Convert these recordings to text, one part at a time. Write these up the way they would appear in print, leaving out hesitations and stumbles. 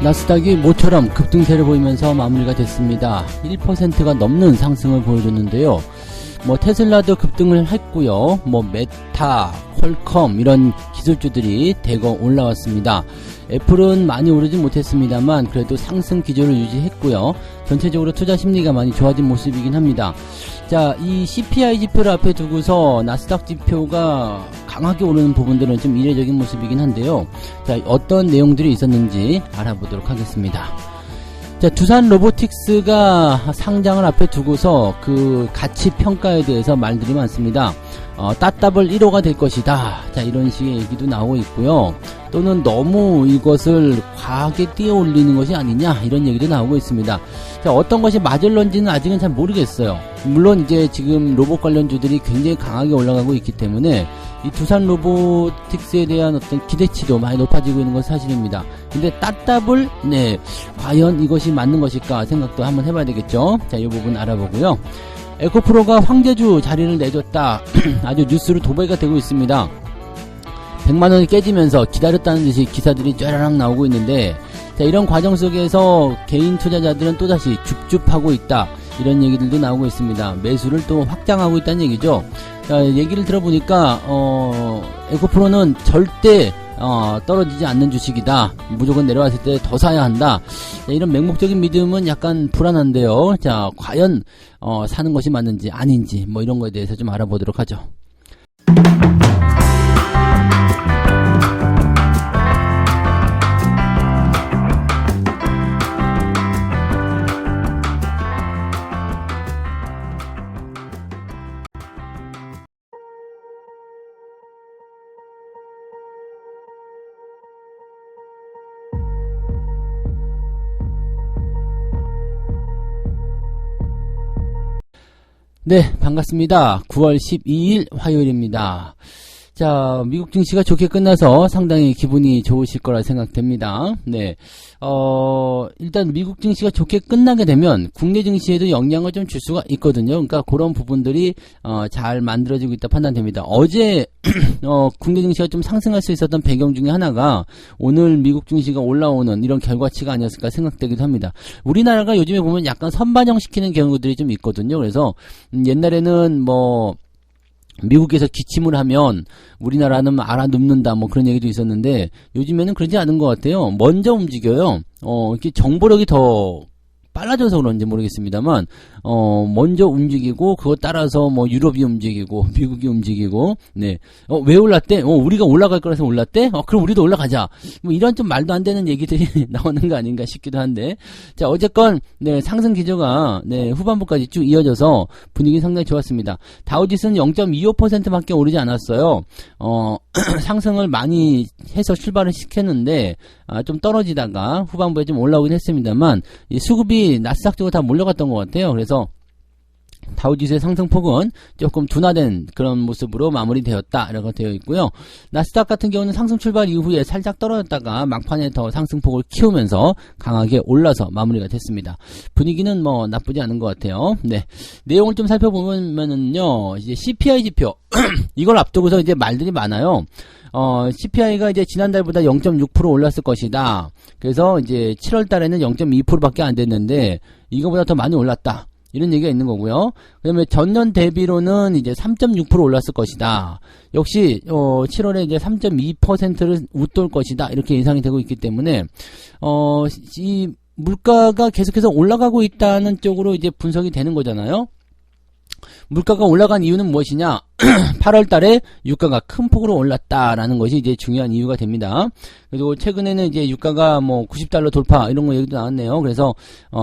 나스닥이 모처럼 급등세를 보이면서 마무리가 됐습니다. 1%가 넘는 상승을 보여줬는데요. 테슬라도 급등을 했고요. 메타, 퀄컴 이런 기술주들이 대거 올라왔습니다. 애플은 많이 오르진 못했습니다만 그래도 상승 기조를 유지했고요. 전체적으로 투자 심리가 많이 좋아진 모습이긴 합니다. 자, 이 CPI 지표를 앞에 두고서 나스닥 지표가 강하게 오르는 부분들은 좀 이례적인 모습이긴 한데요. 자, 어떤 내용들이 있었는지 알아보도록 하겠습니다. 자, 두산 로보틱스가 상장을 앞에 두고서 그 가치 평가에 대해서 말들이 많습니다. 따따블 1호가 될 것이다. 자, 이런 식의 얘기도 나오고 있고요. 또는 너무 이것을 과하게 띄어 올리는 것이 아니냐, 이런 얘기도 나오고 있습니다. 자, 어떤 것이 맞을런지는 아직은 잘 모르겠어요. 물론 이제 지금 로봇 관련주들이 굉장히 강하게 올라가고 있기 때문에 이 두산 로보틱스에 대한 어떤 기대치도 많이 높아지고 있는 것은 사실입니다. 근데 따따블, 과연 이것이 맞는 것일까 생각도 한번 해봐야 되겠죠. 자, 이 부분 알아보고요. 에코프로가 황제주 자리를 내줬다. 아주 뉴스로 도배가 되고 있습니다. 100만원이 깨지면서 기다렸다는 듯이 기사들이 쫘라락 나오고 있는데, 자, 이런 과정 속에서 개인 투자자들은 또다시 줍줍하고 있다. 이런 얘기들도 나오고 있습니다. 매수를 또 확장하고 있다는 얘기죠. 자, 얘기를 들어보니까 에코프로는 절대 떨어지지 않는 주식이다. 무조건 내려왔을 때 더 사야 한다. 자, 이런 맹목적인 믿음은 약간 불안한데요. 자, 과연 사는 것이 맞는지 아닌지 이런 거에 대해서 좀 알아보도록 하죠. 네, 반갑습니다. 9월 12일 화요일입니다. 자, 미국 증시가 좋게 끝나서 상당히 기분이 좋으실 거라 생각됩니다. 네, 일단 미국 증시가 좋게 끝나게 되면 국내 증시에도 영향을 좀 줄 수가 있거든요. 그러니까 그런 부분들이 잘 만들어지고 있다 판단됩니다. 어제 국내 증시가 좀 상승할 수 있었던 배경 중에 하나가 오늘 미국 증시가 올라오는 이런 결과치가 아니었을까 생각되기도 합니다. 우리나라가 요즘에 보면 약간 선반영 시키는 경우들이 좀 있거든요. 그래서 옛날에는 미국에서 기침을 하면 우리나라는 알아눕는다 그런 얘기도 있었는데 요즘에는 그러지 않은 것 같아요. 먼저 움직여요. 이렇게 정보력이 더 빨라져서 그런지 모르겠습니다만 먼저 움직이고 그것 따라서 유럽이 움직이고 미국이 움직이고 왜 올랐대? 우리가 올라갈 거라서 올랐대? 그럼 우리도 올라가자. 이런 좀 말도 안 되는 얘기들이 나오는 거 아닌가 싶기도 한데, 자, 어쨌건 상승 기조가 후반부까지 쭉 이어져서 분위기 상당히 좋았습니다. 다우지수는 0.25%밖에 오르지 않았어요. 상승을 많이 해서 출발을 시켰는데 좀 떨어지다가 후반부에 좀 올라오긴 했습니다만 이 수급이 나스닥 쪽으로 다 몰려갔던 것 같아요. 그래서 다우지수의 상승폭은 조금 둔화된 그런 모습으로 마무리되었다 라고 되어 있고요. 나스닥 같은 경우는 상승 출발 이후에 살짝 떨어졌다가 막판에 더 상승폭을 키우면서 강하게 올라서 마무리가 됐습니다. 분위기는 나쁘지 않은 것 같아요. 네, 내용을 좀 살펴보면은요, 이제 CPI 지표 이걸 앞두고서 이제 말들이 많아요. CPI가 이제 지난달보다 0.6% 올랐을 것이다. 그래서 이제 7월 달에는 0.2%밖에 안 됐는데 이거보다 더 많이 올랐다. 이런 얘기가 있는 거고요. 그 다음에 전년 대비로는 이제 3.6% 올랐을 것이다. 역시 7월에 이제 3.2%를 웃돌 것이다. 이렇게 예상이 되고 있기 때문에 이 물가가 계속해서 올라가고 있다는 쪽으로 이제 분석이 되는 거잖아요. 물가가 올라간 이유는 무엇이냐? 8월 달에 유가가 큰 폭으로 올랐다라는 것이 이제 중요한 이유가 됩니다. 그리고 최근에는 이제 유가가 $90 돌파 이런 거 얘기도 나왔네요. 그래서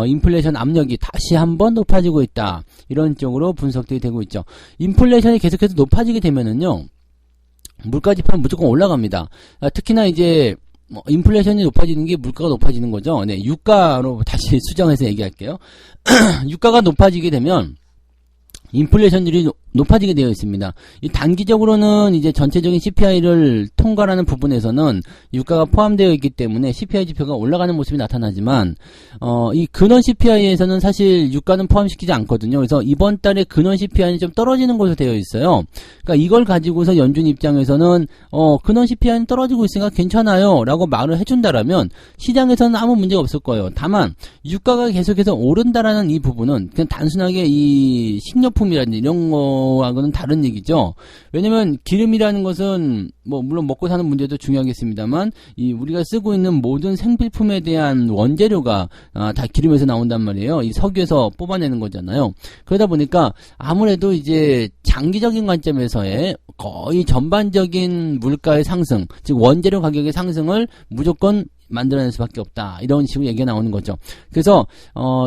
인플레이션 압력이 다시 한번 높아지고 있다. 이런 쪽으로 분석들이 되고 있죠. 인플레이션이 계속해서 높아지게 되면은요, 물가 지표는 무조건 올라갑니다. 특히나 이제 인플레이션이 높아지는 게 물가가 높아지는 거죠. 네, 유가로 다시 수정해서 얘기할게요. 유가가 높아지게 되면 인플레이션율이 높아지게 되어 있습니다. 이 단기적으로는 이제 전체적인 CPI를 통과하는 부분에서는 유가가 포함되어 있기 때문에 CPI 지표가 올라가는 모습이 나타나지만 이 근원 CPI에서는 사실 유가는 포함시키지 않거든요. 그래서 이번 달에 근원 CPI는 좀 떨어지는 것으로 되어 있어요. 그러니까 이걸 가지고서 연준 입장에서는 근원 CPI는 떨어지고 있으니까 괜찮아요 라고 말을 해준다라면 시장에서는 아무 문제가 없을 거예요. 다만 유가가 계속해서 오른다라는 이 부분은 그냥 단순하게 이 식료품이라든지 이런 거하고는 다른 얘기죠. 왜냐면 기름이라는 것은 뭐 물론 먹고 사는 문제도 중요하겠습니다만 이 우리가 쓰고 있는 모든 생필품에 대한 원재료가 다 기름에서 나온단 말이에요. 이 석유에서 뽑아내는 거잖아요. 그러다 보니까 아무래도 이제 장기적인 관점에서의 거의 전반적인 물가의 상승, 즉 원재료 가격의 상승을 무조건 만들어낼 수밖에 없다. 이런 식으로 얘기가 나오는 거죠. 그래서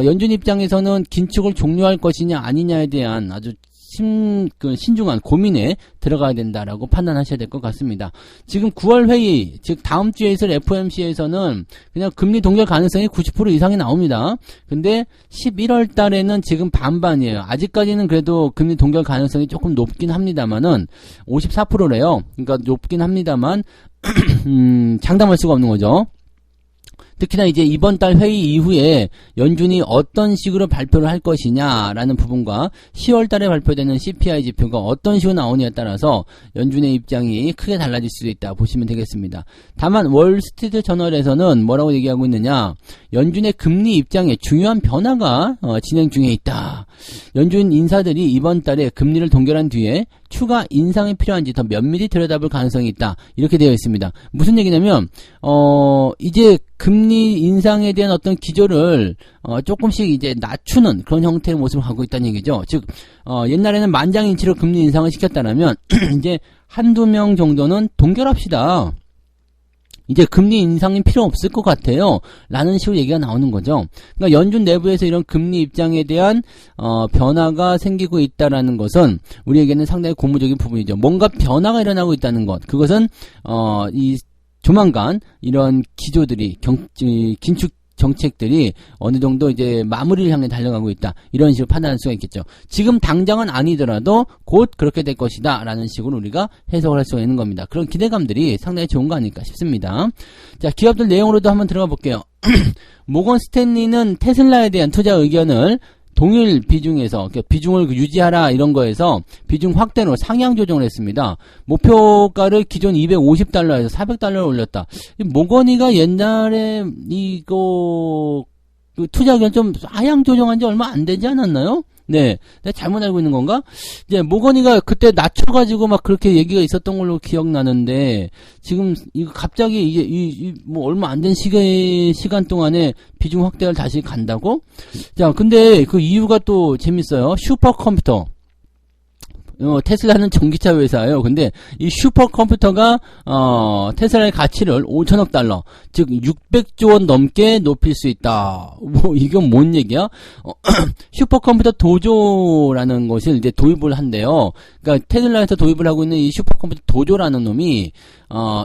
연준 입장에서는 긴축을 종료할 것이냐 아니냐에 대한 아주 신중한 고민에 들어가야 된다라고 판단하셔야 될 것 같습니다. 지금 9월 회의, 즉 다음 주에 있을 FOMC에서는 그냥 금리 동결 가능성이 90% 이상이 나옵니다. 근데 11월 달에는 지금 반반이에요. 아직까지는 그래도 금리 동결 가능성이 조금 높긴 합니다만은 54%래요. 그러니까 높긴 합니다만 장담할 수가 없는 거죠. 특히나 이제 이번 달 회의 이후에 연준이 어떤 식으로 발표를 할 것이냐라는 부분과 10월 달에 발표되는 CPI 지표가 어떤 식으로 나오느냐에 따라서 연준의 입장이 크게 달라질 수도 있다 보시면 되겠습니다. 다만 월스트리트 저널에서는 뭐라고 얘기하고 있느냐, 연준의 금리 입장에 중요한 변화가 진행 중에 있다. 연준 인사들이 이번 달에 금리를 동결한 뒤에 추가 인상이 필요한지 더 면밀히 들여다볼 가능성이 있다. 이렇게 되어 있습니다. 무슨 얘기냐면 이제 금리 인상에 대한 어떤 기조를 조금씩 이제 낮추는 그런 형태의 모습을 갖고 있다는 얘기죠. 즉 옛날에는 만장일치로 금리 인상을 시켰다면 이제 한두 명 정도는 동결합시다. 이제 금리 인상이 필요 없을 것 같아요. 라는 식으로 얘기가 나오는 거죠. 그러니까 연준 내부에서 이런 금리 입장에 대한 변화가 생기고 있다라는 것은 우리에게는 상당히 고무적인 부분이죠. 뭔가 변화가 일어나고 있다는 것. 그것은 이 조만간 이런 기조들이 긴축 정책들이 어느 정도 이제 마무리를 향해 달려가고 있다. 이런 식으로 판단할 수가 있겠죠. 지금 당장은 아니더라도 곧 그렇게 될 것이다. 라는 식으로 우리가 해석을 할 수가 있는 겁니다. 그런 기대감들이 상당히 좋은 거 아닐까 싶습니다. 자, 기업들 내용으로도 한번 들어가 볼게요. 모건 스탠리는 테슬라에 대한 투자 의견을 동일 비중에서 비중을 유지하라 이런 거에서 비중 확대로 상향 조정을 했습니다. 목표가를 기존 250달러에서 400달러를 올렸다. 모건이가 옛날에 이거 투자 의견 좀 하향 조정한 지 얼마 안 되지 않았나요? 네, 내가 잘못 알고 있는 건가? 이제 모건이가 그때 낮춰가지고 막 그렇게 얘기가 있었던 걸로 기억나는데 지금 이거 갑자기 이게 뭐 얼마 안 된 시간 동안에 비중 확대를 다시 간다고? 자, 근데 그 이유가 또 재밌어요. 슈퍼컴퓨터. 테슬라는 전기차 회사예요. 근데 이 슈퍼컴퓨터가 테슬라의 가치를 5천억 달러, 즉 600조 원 넘게 높일 수 있다. 뭐 이건 뭔 얘기야? 슈퍼컴퓨터 도조라는 것을 이제 도입을 한대요. 그러니까 테슬라에서 도입을 하고 있는 이 슈퍼컴퓨터 도조라는 놈이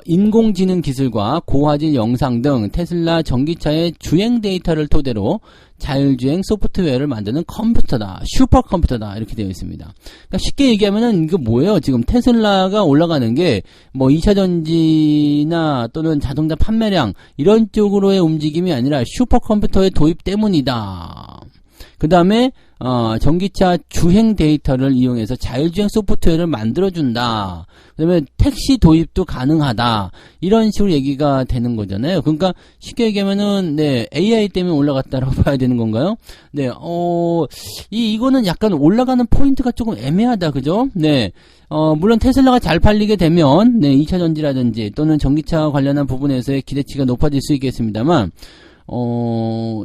인공지능 기술과 고화질 영상 등 테슬라 전기차의 주행 데이터를 토대로 자율주행 소프트웨어를 만드는 컴퓨터다. 슈퍼컴퓨터다. 이렇게 되어 있습니다. 그러니까 쉽게 얘기하면은 이거 뭐예요? 지금 테슬라가 올라가는 게 뭐 2차전지나 또는 자동차 판매량 이런 쪽으로의 움직임이 아니라 슈퍼컴퓨터의 도입 때문이다. 그 다음에 전기차 주행 데이터를 이용해서 자율주행 소프트웨어를 만들어준다. 그 다음에 택시 도입도 가능하다. 이런 식으로 얘기가 되는 거잖아요. 그러니까 쉽게 얘기하면은, 네, AI 때문에 올라갔다라고 봐야 되는 건가요? 네, 이거는 약간 올라가는 포인트가 조금 애매하다. 그죠? 네. 물론 테슬라가 잘 팔리게 되면, 네, 2차 전지라든지 또는 전기차 관련한 부분에서의 기대치가 높아질 수 있겠습니다만,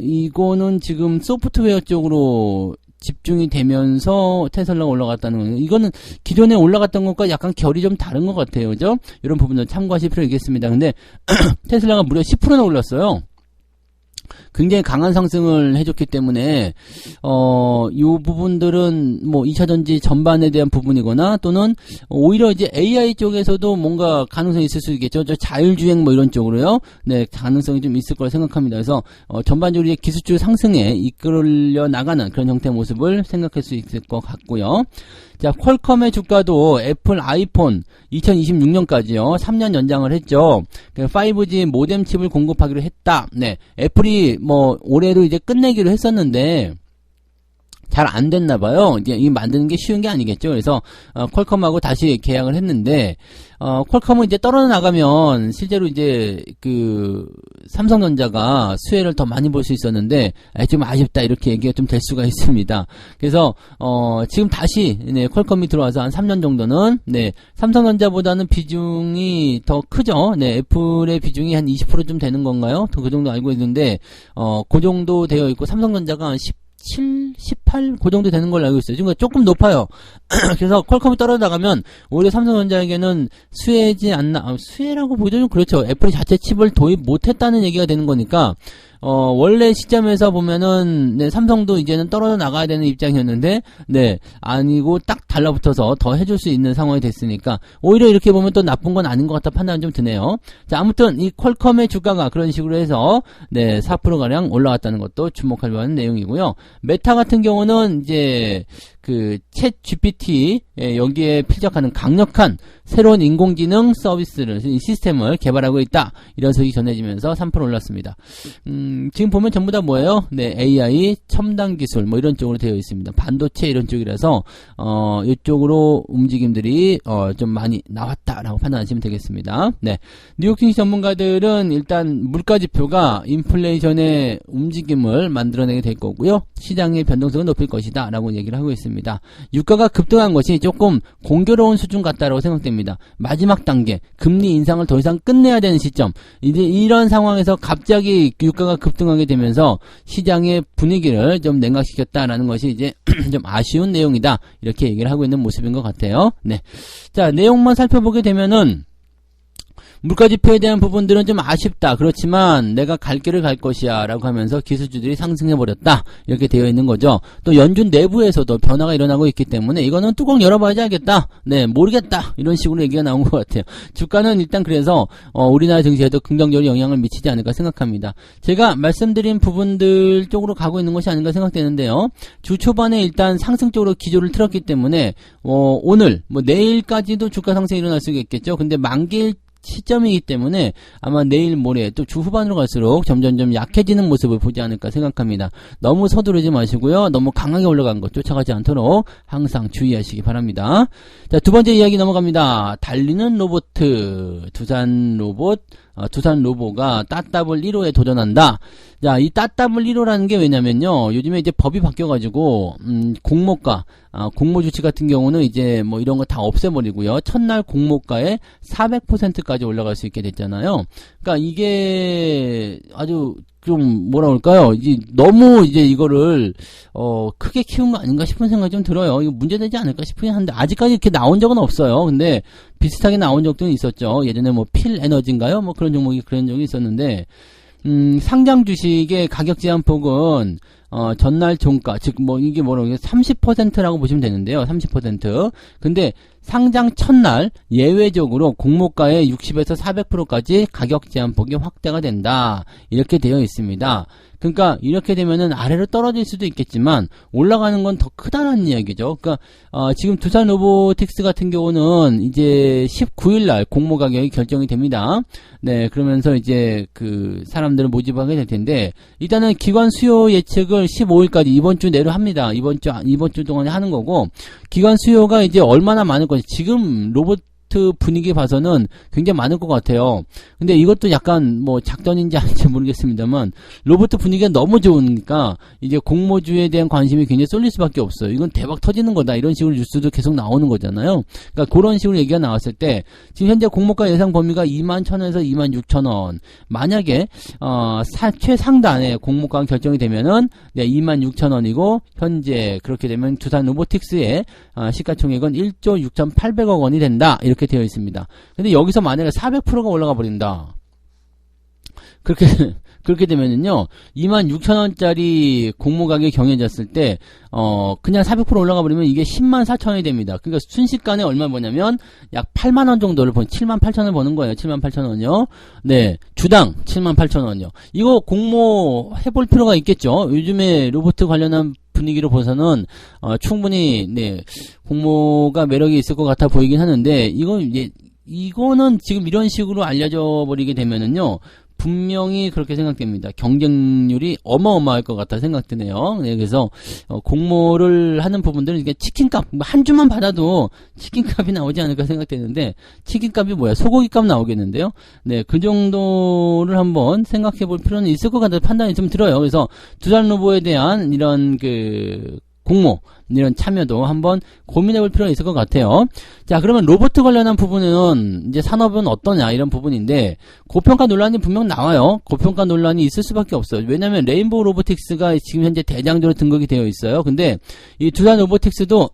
이거는 지금 소프트웨어 쪽으로 집중이 되면서 테슬라가 올라갔다는 거예요. 이거는 기존에 올라갔던 것과 약간 결이 좀 다른 것 같아요. 그죠? 이런 부분을 참고하실 필요가 있겠습니다. 근데 테슬라가 무려 10%나 올랐어요. 굉장히 강한 상승을 해줬기 때문에 요 부분들은 뭐 2차전지 전반에 대한 부분이거나 또는 오히려 이제 AI 쪽에서도 뭔가 가능성이 있을 수 있겠죠. 저 자율주행 뭐 이런 쪽으로요. 네, 가능성이 좀 있을 거라 생각합니다. 그래서 전반적으로 이제 기술주 상승에 이끌려 나가는 그런 형태의 모습을 생각할 수 있을 것 같고요. 자, 퀄컴의 주가도 애플 아이폰 2026년까지요. 3년 연장을 했죠. 5G 모뎀 칩을 공급하기로 했다. 네. 애플이 뭐 올해로 이제 끝내기로 했었는데 잘 안 됐나 봐요. 이제 이 만드는 게 쉬운 게 아니겠죠. 그래서 퀄컴하고 다시 계약을 했는데 퀄컴은 이제 떨어져 나가면 실제로 이제 그 삼성전자가 수혜를 더 많이 볼 수 있었는데 좀 아쉽다 이렇게 얘기가 좀 될 수가 있습니다. 그래서 지금 다시 네, 퀄컴이 들어와서 한 3년 정도는 네, 삼성전자보다는 비중이 더 크죠. 네, 애플의 비중이 한 20%좀 되는 건가요? 그 정도 알고 있는데 그 정도 되어 있고 삼성전자가 한 18, 그 정도 되는 걸로 알고 있어요. 지금 조금 높아요. 그래서 퀄컴이 떨어져나가면 오히려 삼성전자에게는 수혜지 않나, 수혜라고 보기도 좀 그렇죠. 애플이 자체 칩을 도입 못했다는 얘기가 되는 거니까, 원래 시점에서 보면은, 네, 삼성도 이제는 떨어져 나가야 되는 입장이었는데, 네, 아니고 딱 달라붙어서 더 해줄 수 있는 상황이 됐으니까, 오히려 이렇게 보면 또 나쁜 건 아닌 것 같다 판단이 좀 드네요. 자, 아무튼, 이 퀄컴의 주가가 그런 식으로 해서, 네, 4%가량 올라왔다는 것도 주목할 만한 내용이고요. 메타 같은 경우는 이제, 그, 챗 GPT, 여기에 필적하는 강력한 새로운 인공지능 서비스를, 시스템을 개발하고 있다. 이런 소식이 전해지면서 3% 올랐습니다. 지금 보면 전부 다 뭐예요? 네, AI, 첨단 기술, 뭐 이런 쪽으로 되어 있습니다. 반도체 이런 쪽이라서, 이쪽으로 움직임들이, 좀 많이 나왔다라고 판단하시면 되겠습니다. 네. 뉴욕 증시 전문가들은 일단 물가지표가 인플레이션의 움직임을 만들어내게 될 거고요. 시장의 변동성을 높일 것이다. 라고 얘기를 하고 있습니다. 유가가 급등한 것이 조금 공교로운 수준 같다라고 생각됩니다. 마지막 단계, 금리 인상을 더 이상 끝내야 되는 시점. 이제 이런 상황에서 갑자기 유가가 급등하게 되면서 시장의 분위기를 좀 냉각시켰다라는 것이 이제 좀 아쉬운 내용이다. 이렇게 얘기를 하고 있는 모습인 것 같아요. 네. 자, 내용만 살펴보게 되면은 물가지표에 대한 부분들은 좀 아쉽다. 그렇지만 내가 갈 길을 갈 것이야 라고 하면서 기술주들이 상승해버렸다. 이렇게 되어 있는 거죠. 또 연준 내부에서도 변화가 일어나고 있기 때문에 이거는 뚜껑 열어봐야지 알겠다. 네, 모르겠다. 이런 식으로 얘기가 나온 것 같아요. 주가는 일단 그래서 우리나라 증시에도 긍정적인 영향을 미치지 않을까 생각합니다. 제가 말씀드린 부분들 쪽으로 가고 있는 것이 아닌가 생각되는데요. 주 초반에 일단 상승 쪽으로 기조를 틀었기 때문에 오늘 뭐 내일까지도 주가 상승이 일어날 수 있겠죠. 근데 만기일 시점이기 때문에 아마 내일 모레 또 주 후반으로 갈수록 점점점 약해지는 모습을 보지 않을까 생각합니다. 너무 서두르지 마시고요. 너무 강하게 올라간 것 쫓아가지 않도록 항상 주의하시기 바랍니다. 자, 두 번째 이야기 넘어갑니다. 달리는 로봇, 두산 로보가 따따블 1호에 도전한다. 자, 이 따따블 1호라는 게 왜냐면요. 요즘에 이제 법이 바뀌어가지고, 공모가, 공모주치 같은 경우는 이제 뭐 이런 거 다 없애버리고요. 첫날 공모가에 400%까지 올라갈 수 있게 됐잖아요. 그러니까 이게 아주 좀 뭐라 그럴까요? 이제 너무 이제 이거를 크게 키운 거 아닌가 싶은 생각이 좀 들어요. 이거 문제되지 않을까 싶긴 한데 아직까지 이렇게 나온 적은 없어요. 근데 비슷하게 나온 적도 있었죠. 예전에 뭐 필 에너지인가요? 뭐 그런 종목이 그런 적이 있었는데 상장 주식의 가격 제한폭은 전날 종가, 즉 뭐 이게 뭐라고 30%라고 보시면 되는데요. 30%. 근데 상장 첫날 예외적으로 공모가의 60에서 400%까지 가격 제한폭이 확대가 된다. 이렇게 되어 있습니다. 그러니까 이렇게 되면은 아래로 떨어질 수도 있겠지만 올라가는 건 더 크다는 이야기죠. 그러니까 지금 두산 로보틱스 같은 경우는 이제 19일 날 공모 가격이 결정이 됩니다. 네, 그러면서 이제 그 사람들을 모집하게 될 텐데 일단은 기관 수요 예측을 15일까지 이번 주 내로 합니다. 이번 주 동안에 하는 거고 기관 수요가 이제 얼마나 많을 건지 지금 로봇 분위기 봐서는 굉장히 많을 것 같아요. 근데 이것도 약간 뭐 작전인지 아닌지 모르겠습니다만 로봇 분위기가 너무 좋으니까 이제 공모주에 대한 관심이 굉장히 쏠릴 수밖에 없어요. 이건 대박 터지는 거다. 이런 식으로 뉴스도 계속 나오는 거잖아요. 그러니까 그런 식으로 얘기가 나왔을 때 지금 현재 공모가 예상 범위가 21,000원에서 26,000원. 만약에 최상단에 공모가가 결정이 되면은 26,000원이고 현재 그렇게 되면 두산 로보틱스의 시가총액은 1조 6,800억 원이 된다. 이렇게 되어 있습니다. 근데 여기서 만약에 400%가 올라가 버린다. 그렇게 되면은요, 26,000원짜리 공모 가격이 정해졌을 때, 그냥 400% 올라가 버리면 이게 104,000원이 됩니다. 그러니까 순식간에 얼마 버냐면, 약 8만원 정도를 78,000원 버는 거예요. 78,000원이요. 네. 주당 78,000원이요. 이거 공모 해볼 필요가 있겠죠? 요즘에 로봇 관련한 분위기로 봐서는, 충분히, 네, 공모가 매력이 있을 것 같아 보이긴 하는데, 이거는 지금 이런 식으로 알려져 버리게 되면은요, 분명히 그렇게 생각됩니다. 경쟁률이 어마어마할 것 같다 생각되네요. 네, 그래서 공모를 하는 부분들은 이게 치킨값 한 주만 받아도 치킨값이 나오지 않을까 생각되는데, 치킨값이 뭐야? 소고기값 나오겠는데요. 네, 그 정도를 한번 생각해 볼 필요는 있을 것 같다는 판단이 좀 들어요. 그래서 두산 로보에 대한 이런 공모, 이런 참여도 한번 고민해볼 필요가 있을 것 같아요. 자, 그러면 로봇 관련한 부분은 이제 산업은 어떠냐 이런 부분인데, 고평가 논란이 분명 나와요. 고평가 논란이 있을 수밖에 없어요. 왜냐하면 레인보우 로보틱스가 지금 현재 대장주로 등극이 되어 있어요. 근데 이 두산 로보틱스도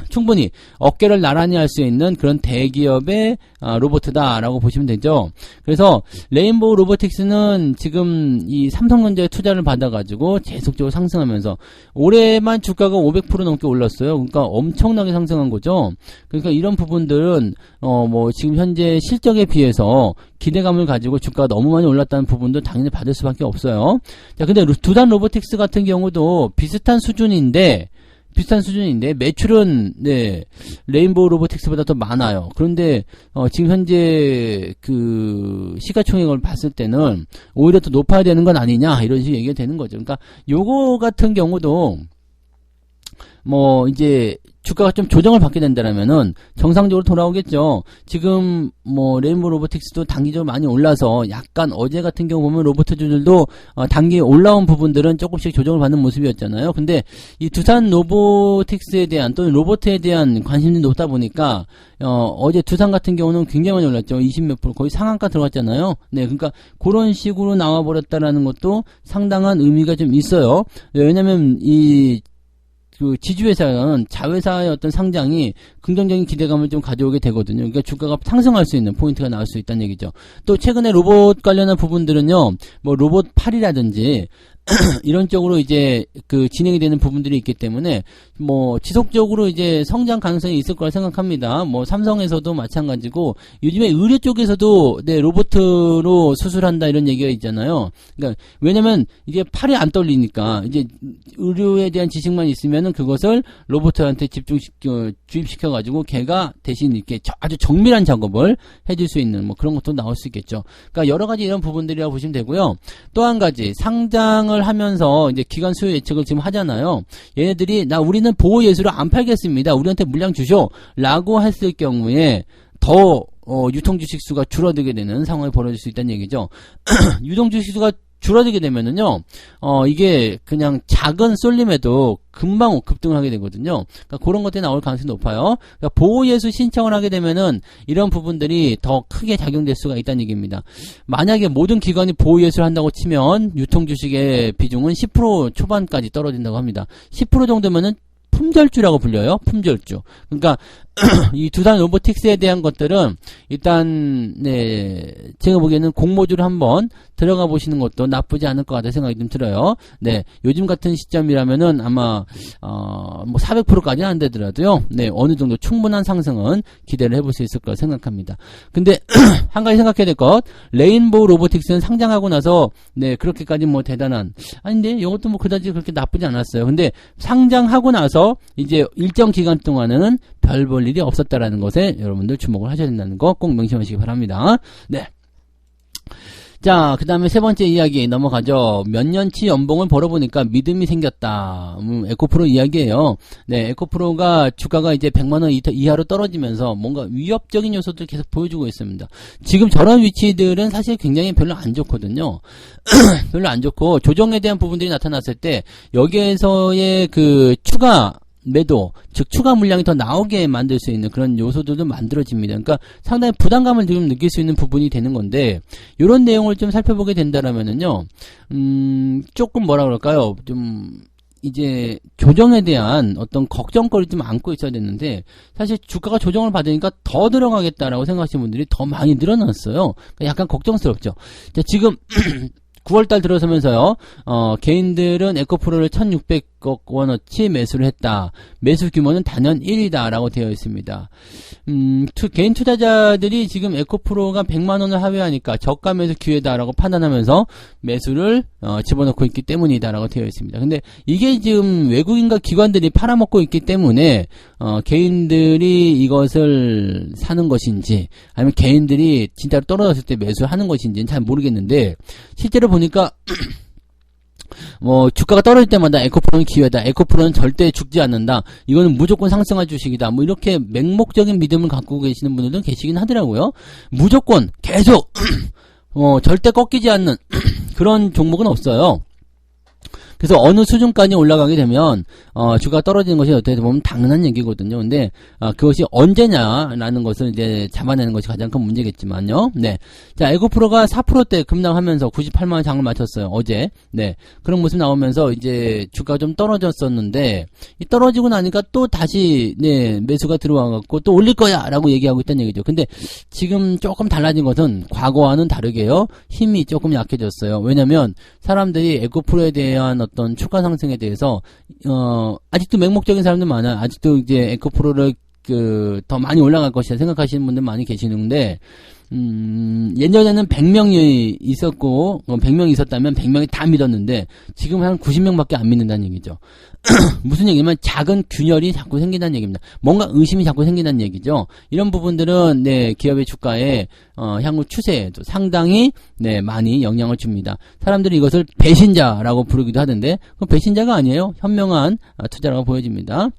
충분히 어깨를 나란히 할 수 있는 그런 대기업의 로봇이다라고 보시면 되죠. 그래서 레인보우 로보틱스는 지금 이 삼성전자의 투자를 받아가지고 계속적으로 상승하면서 올해만 주가가 500% 넘게 올랐어요. 그러니까 엄청나게 상승한 거죠. 그러니까 이런 부분들은 지금 현재 실적에 비해서 기대감을 가지고 주가가 너무 많이 올랐다는 부분도 당연히 받을 수밖에 없어요. 자, 근데 두산 로보틱스 같은 경우도 비슷한 수준인데 매출은 네, 레인보우 로보틱스보다 더 많아요. 그런데 지금 현재 그 시가총액을 봤을 때는 오히려 더 높아야 되는 건 아니냐 이런 식으로 얘기가 되는 거죠. 그러니까 요거 같은 경우도 이제 주가가 좀 조정을 받게 된다라면은 정상적으로 돌아오겠죠. 지금 레인보우 로보틱스도 단기적으로 많이 올라서 약간 어제 같은 경우 보면 로봇주들도 단기 올라온 부분들은 조금씩 조정을 받는 모습이었잖아요. 근데 이 두산 로보틱스에 대한 또는 로봇에 대한 관심이 높다 보니까 어제 두산 같은 경우는 굉장히 많이 올랐죠. 20몇 %, 거의 상한가 들어갔잖아요. 네, 그러니까 그런 식으로 나와 버렸다라는 것도 상당한 의미가 좀 있어요. 왜냐면 그 지주회사는 자회사의 어떤 상장이 긍정적인 기대감을 좀 가져오게 되거든요. 그러니까 주가가 상승할 수 있는 포인트가 나올 수 있다는 얘기죠. 또 최근에 로봇 관련한 부분들은요, 로봇 팔이라든지 이런 쪽으로 이제 진행이 되는 부분들이 있기 때문에 지속적으로 이제 성장 가능성이 있을 거라 생각합니다. 삼성에서도 마찬가지고 요즘에 의료 쪽에서도 네, 로봇으로 수술한다 이런 얘기가 있잖아요. 그러니까 왜냐면 이게 팔이 안 떨리니까 이제 의료에 대한 지식만 있으면은 그것을 로봇한테 주입시켜 가지고 걔가 대신 이렇게 아주 정밀한 작업을 해줄 수 있는 그런 것도 나올 수 있겠죠. 그러니까 여러 가지 이런 부분들이라고 보시면 되고요. 또 한 가지 상장을 하면서 이제 기간 수요 예측을 지금 하잖아요. 얘네들이 우리는 보호 예수를 안 팔겠습니다. 우리한테 물량 주쇼라고 했을 경우에 더 유통 주식 수가 줄어들게 되는 상황이 벌어질 수 있다는 얘기죠. 유통 주식 수가 줄어들게 되면은요, 이게 그냥 작은 쏠림에도 금방 급등을 하게 되거든요. 그러니까 그런 것들이 나올 가능성이 높아요. 그러니까 보호예수 신청을 하게 되면은 이런 부분들이 더 크게 작용될 수가 있다는 얘기입니다. 만약에 모든 기관이 보호예수를 한다고 치면 유통주식의 비중은 10% 초반까지 떨어진다고 합니다. 10% 정도면은 품절주라고 불려요. 품절주. 그러니까 이 두산 로보틱스에 대한 것들은 일단 네, 제가 보기에는 공모주를 한번 들어가 보시는 것도 나쁘지 않을 것 같다 생각이 좀 들어요. 네, 요즘 같은 시점이라면은 아마 400%까지는 안 되더라도요. 네, 어느 정도 충분한 상승은 기대를 해볼 수 있을 거라 생각합니다. 근데 한 가지 생각해야 될 것, 레인보우 로보틱스는 상장하고 나서 네, 그렇게까지 대단한 아닌데 이것도 그다지 그렇게 나쁘지 않았어요. 근데 상장하고 나서 이제 일정 기간 동안은 별 볼 일이 없었다라는 것에 여러분들 주목을 하셔야 된다는 거 꼭 명심하시기 바랍니다. 네. 자, 그 다음에 세 번째 이야기 넘어가죠. 몇 년치 연봉을 벌어보니까 믿음이 생겼다. 에코프로 이야기예요. 네, 에코프로가 주가가 이제 100만원 이하로 떨어지면서 뭔가 위협적인 요소들을 계속 보여주고 있습니다. 지금 저런 위치들은 사실 굉장히 별로 안 좋거든요. 별로 안 좋고, 조정에 대한 부분들이 나타났을 때, 여기에서의 추가 매도, 즉 추가 물량이 더 나오게 만들 수 있는 그런 요소들도 만들어집니다. 그러니까 상당히 부담감을 좀 느낄 수 있는 부분이 되는 건데, 이런 내용을 좀 살펴보게 된다라면은요, 조금 뭐라 그럴까요? 좀 이제 조정에 대한 어떤 걱정거리 좀 안고 있어야 되는데, 사실 주가가 조정을 받으니까 더 들어가겠다라고 생각하시는 분들이 더 많이 늘어났어요. 그러니까 약간 걱정스럽죠. 자, 지금 9월달 들어서면서요, 개인들은 에코프로를 1600억 원어치 매수를 했다. 매수 규모는 단연 1위다라고 되어 있습니다. 개인 투자자들이 지금 에코프로가 100만 원을 하회하니까 저가 매수 기회다라고 판단하면서 매수를 집어넣고 있기 때문이다라고 되어 있습니다. 근데 이게 지금 외국인과 기관들이 팔아먹고 있기 때문에 개인들이 이것을 사는 것인지 아니면 개인들이 진짜로 떨어졌을 때 매수하는 것인지는 잘 모르겠는데 실제로 보니까 주가가 떨어질 때마다 에코프로는 기회다. 에코프로는 절대 죽지 않는다. 이거는 무조건 상승할 주식이다. 이렇게 맹목적인 믿음을 갖고 계시는 분들도 계시긴 하더라고요. 무조건 계속 절대 꺾이지 않는 그런 종목은 없어요. 그래서 어느 수준까지 올라가게 되면 주가가 떨어지는 것이 어떻게 보면 당연한 얘기거든요. 근데 그것이 언제냐라는 것을 이제 잡아내는 것이 가장 큰 문제겠지만요. 네. 자, 에코프로가 4%대 급락하면서 98만 원 장을 마쳤어요. 어제. 네. 그런 모습 나오면서 이제 주가가 좀 떨어졌었는데 떨어지고 나니까 또 다시 매수가 들어와 갖고 또 올릴 거야라고 얘기하고 있다는 얘기죠. 근데 지금 조금 달라진 것은 과거와는 다르게요. 힘이 조금 약해졌어요. 왜냐면 사람들이 에코프로에 대한 어떤 추가 상승에 대해서 아직도 맹목적인 사람들 많아요. 아직도 이제 에코프로를 더 많이 올라갈 것이다 생각하시는 분들 많이 계시는데 예전에는 100명이 있었고 100명이 있었다면 100명이 다 믿었는데 지금 한 90명밖에 안 믿는다는 얘기죠. 무슨 얘기냐면 작은 균열이 자꾸 생긴다는 얘기입니다. 뭔가 의심이 자꾸 생긴다는 얘기죠. 이런 부분들은 기업의 주가에 향후 추세에도 상당히 많이 영향을 줍니다. 사람들이 이것을 배신자라고 부르기도 하던데 그건 배신자가 아니에요. 현명한 투자라고 보여집니다.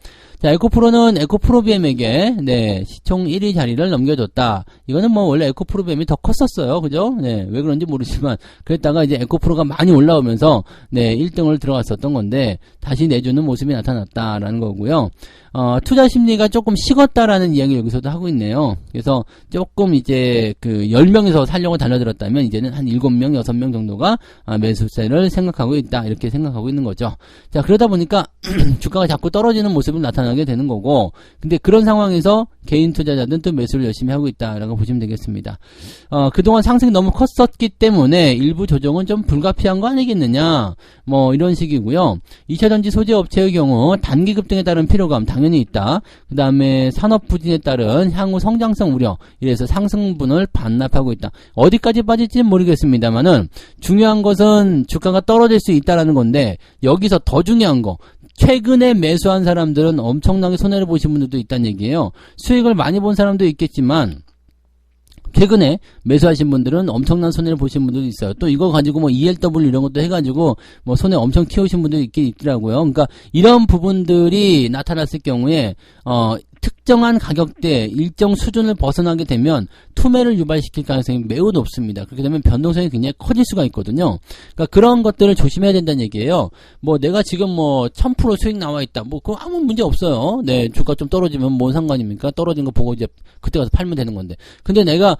자, 에코프로는 에코프로비엠에게 시총 1위 자리를 넘겨줬다. 이거는 원래 에코프로비엠이 더 컸었어요. 그죠? 왜 그런지 모르지만 그랬다가 이제 에코프로가 많이 올라오면서 1등을 들어갔었던 건데 다시 내주는 모습이 나타났다라는 거고요. 투자 심리가 조금 식었다라는 이야기를 여기서도 하고 있네요. 그래서 조금 이제 10명에서 살려고 달려들었다면 이제는 한 7명, 6명 정도가 매수세를 생각하고 있다. 이렇게 생각하고 있는 거죠. 자, 그러다 보니까 주가가 자꾸 떨어지는 모습을 나타나게 되는 거고, 근데 그런 상황에서 개인 투자자들은 또 매수를 열심히 하고 있다라고 보시면 되겠습니다. 그동안 상승이 너무 컸었기 때문에 일부 조정은 좀 불가피한 거 아니겠느냐. 이런 식이고요. 2차전지 소재 업체의 경우 단기 급등에 따른 피로감 당연히 있다. 그 다음에 산업 부진에 따른 향후 성장성 우려, 이래서 상승분을 반납하고 있다. 어디까지 빠질지는 모르겠습니다만은 중요한 것은 주가가 떨어질 수 있다라는 건데 여기서 더 중요한 거, 최근에 매수한 사람들은 엄청나게 손해를 보신 분들도 있다는 얘기예요. 수익을 많이 본 사람도 있겠지만 최근에 매수하신 분들은 엄청난 손해를 보신 분들도 있어요. 또 이거 가지고 ELW 이런 것도 해가지고 손해 엄청 키우신 분들도 있더라고요. 그러니까 이런 부분들이 나타났을 경우에 특정한 가격대 일정 수준을 벗어나게 되면 투매를 유발시킬 가능성이 매우 높습니다. 그렇게 되면 변동성이 굉장히 커질 수가 있거든요. 그러니까 그런 것들을 조심해야 된다는 얘기예요. 내가 지금 1000% 수익 나와 있다. 그거 아무 문제 없어요. 주가 좀 떨어지면 뭔 상관입니까? 떨어진 거 보고 이제 그때 가서 팔면 되는 건데. 근데 내가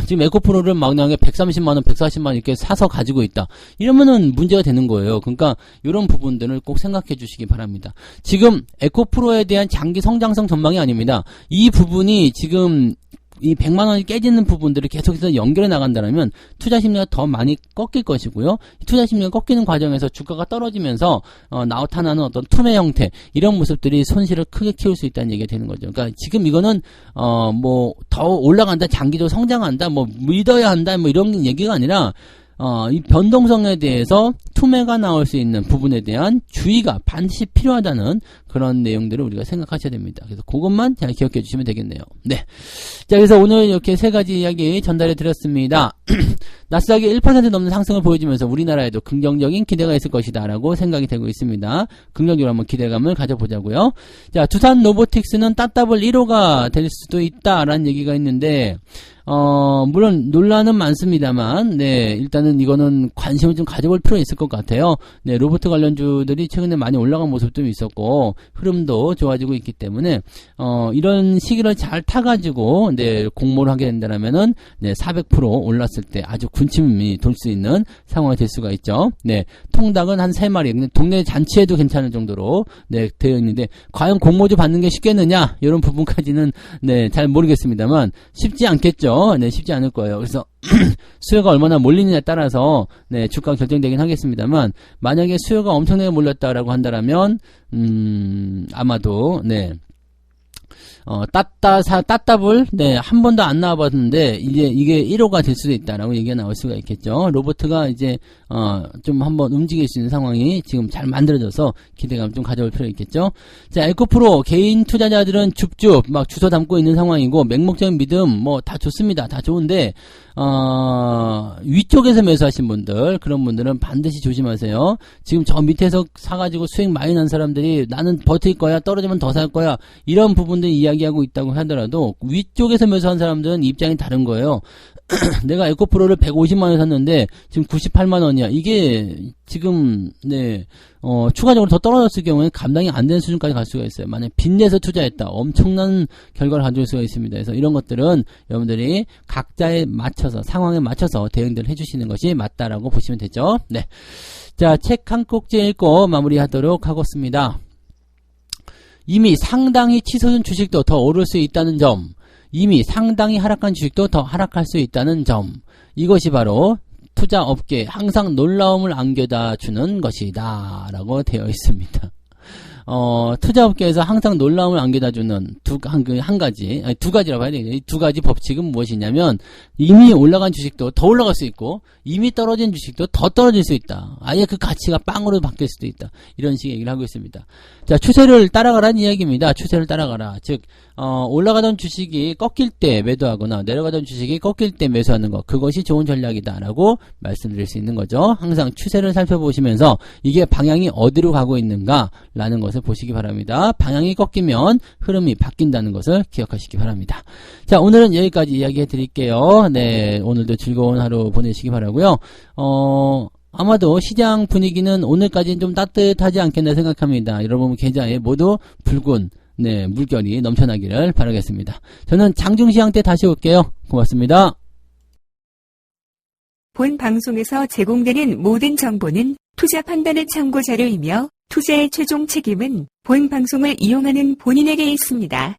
지금 에코프로를 막나게 130만원, 140만원 이렇게 사서 가지고 있다. 이러면은 문제가 되는 거예요. 그러니까 이런 부분들을 꼭 생각해 주시기 바랍니다. 지금 에코프로에 대한 장기 성장성 전망이 아닙니다. 이 부분이 지금 이 100만 원이 깨지는 부분들을 계속해서 연결해 나간다면 투자 심리가 더 많이 꺾일 것이고요. 투자 심리가 꺾이는 과정에서 주가가 떨어지면서 나타나는 어떤 투매 형태, 이런 모습들이 손실을 크게 키울 수 있다는 얘기가 되는 거죠. 그러니까 지금 이거는 더 올라간다, 장기적으로 성장한다, 믿어야 한다, 이런 얘기가 아니라 이 변동성에 대해서 투매가 나올 수 있는 부분에 대한 주의가 반드시 필요하다는 그런 내용들을 우리가 생각하셔야 됩니다. 그래서 그것만 잘 기억해 주시면 되겠네요. 네. 자, 그래서 오늘 이렇게 세 가지 이야기 전달해 드렸습니다. 나스닥이 1% 넘는 상승을 보여주면서 우리나라에도 긍정적인 기대가 있을 것이다 라고 생각이 되고 있습니다. 긍정적으로 한번 기대감을 가져보자고요. 자, 두산 로보틱스는 따따블 1호가 될 수도 있다라는 얘기가 있는데 물론 논란은 많습니다만 일단은 이거는 관심을 좀 가져볼 필요가 있을 것 같아요. 로봇 관련주들이 최근에 많이 올라간 모습도 있었고 흐름도 좋아지고 있기 때문에 이런 시기를 잘 타가지고 공모를 하게 된다면은 400% 올랐을 때 아주 군침이 돌 수 있는 상황이 될 수가 있죠. 통닭은 한 3마리, 근데 동네 잔치에도 괜찮을 정도로 되어 있는데 과연 공모주 받는 게 쉽겠느냐, 이런 부분까지는 잘 모르겠습니다만 쉽지 않겠죠. 쉽겠죠. 네, 쉽지 않을 거예요. 그래서 수요가 얼마나 몰리느냐에 따라서 네, 주가가 결정되긴 하겠습니다만 만약에 수요가 엄청나게 몰렸다라고 한다면 아마도 네. 따따블, 네, 한 번도 안 나와봤는데, 이게 1호가 될 수도 있다라고 얘기가 나올 수가 있겠죠. 로버트가 이제, 좀 한번 움직일 수 있는 상황이 지금 잘 만들어져서 기대감 좀 가져올 필요가 있겠죠. 자, 에코프로, 개인 투자자들은 줍줍, 막 주워 담고 있는 상황이고, 맹목적인 믿음, 뭐, 다 좋습니다. 다 좋은데, 위쪽에서 매수하신 분들, 그런 분들은 반드시 조심하세요. 지금 저 밑에서 사가지고 수익 많이 난 사람들이 나는 버틸 거야, 떨어지면 더 살 거야, 이런 부분들 이야기하고 있다고 하더라도 위쪽에서 매수한 사람들은 입장이 다른 거예요. 내가 에코프로를 150만원에 샀는데 지금 98만원이야. 이게 지금 네 추가적으로 더 떨어졌을 경우에는 감당이 안 되는 수준까지 갈 수가 있어요. 만약 빚내서 투자했다. 엄청난 결과를 가져올 수가 있습니다. 그래서 이런 것들은 여러분들이 각자에 맞춰서 상황에 맞춰서 대응들을 해주시는 것이 맞다라고 보시면 되죠. 네, 자, 책 한 꼭지 읽고 마무리하도록 하겠습니다. 이미 상당히 치솟은 주식도 더 오를 수 있다는 점, 이미 상당히 하락한 주식도 더 하락할 수 있다는 점, 이것이 바로 투자업계에 항상 놀라움을 안겨다 주는 것이다 라고 되어 있습니다. 투자업계에서 항상 놀라움을 안겨다 주는 두 가지라고 해야 되겠네요. 이 두 가지 법칙은 무엇이냐면, 이미 올라간 주식도 더 올라갈 수 있고, 이미 떨어진 주식도 더 떨어질 수 있다. 아예 그 가치가 빵으로 바뀔 수도 있다. 이런 식의 얘기를 하고 있습니다. 자, 추세를 따라가라는 이야기입니다. 추세를 따라가라. 즉, 올라가던 주식이 꺾일 때 매도하거나 내려가던 주식이 꺾일 때 매수하는 것, 그것이 좋은 전략이다라고 말씀드릴 수 있는 거죠. 항상 추세를 살펴보시면서 이게 방향이 어디로 가고 있는가라는 것을 보시기 바랍니다. 방향이 꺾이면 흐름이 바뀐다는 것을 기억하시기 바랍니다. 자, 오늘은 여기까지 이야기해 드릴게요. 네, 오늘도 즐거운 하루 보내시기 바라고요. 아마도 시장 분위기는 오늘까지는 좀 따뜻하지 않겠나 생각합니다. 여러분 계좌에 모두 붉은 네, 물결이 넘쳐나기를 바라겠습니다. 저는 장중시황 때 다시 올게요. 고맙습니다. 본 방송에서 제공되는 모든 정보는 투자 판단의 참고 자료이며 투자의 최종 책임은 본 방송을 이용하는 본인에게 있습니다.